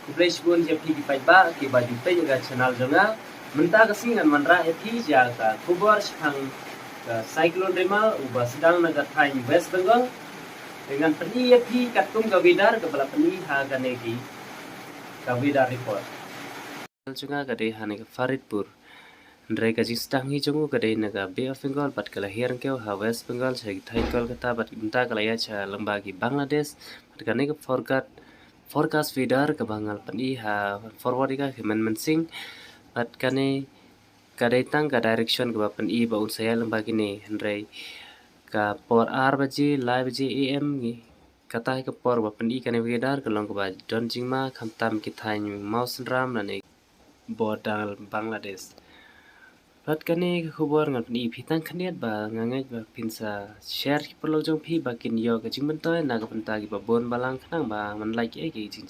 kuplay sibun je phi ki ba ki ba ju pe ga channel jonga menta ka singan manra ethi ja ka kubor sang cyclone rima uba sedang naga thain West Bengal dengan peni phi katung ka widar ka bala peni ha ka neki ka widar report chunga ka de hane ka Faridpur Ndrai ka jistang hi jongu ka de naga Bay of Bengal pat kala hiar keu ha West Bengal chai thai Kolkata pat menta kala ya cha lamba ki Bangladesh pat ka ne ka forecast widar ka bangal peni ha forward ka men sing pat kane kadai tang ka direction ka pan i ba unsaya lamba kini Ndrai ka por r baji live baji am gi kata ka por ba pan i kane widar ka long ka ba don jingma khamtam ki thain mouse ram na ne bodal Bangladesh Pat kane khubor ngat ni phitang khaniat ba ngangai ba pinsa share ki perlo jong phi ba kin yo ka jingman toy na ka panta ki ba bon balang khnang ba man like e ki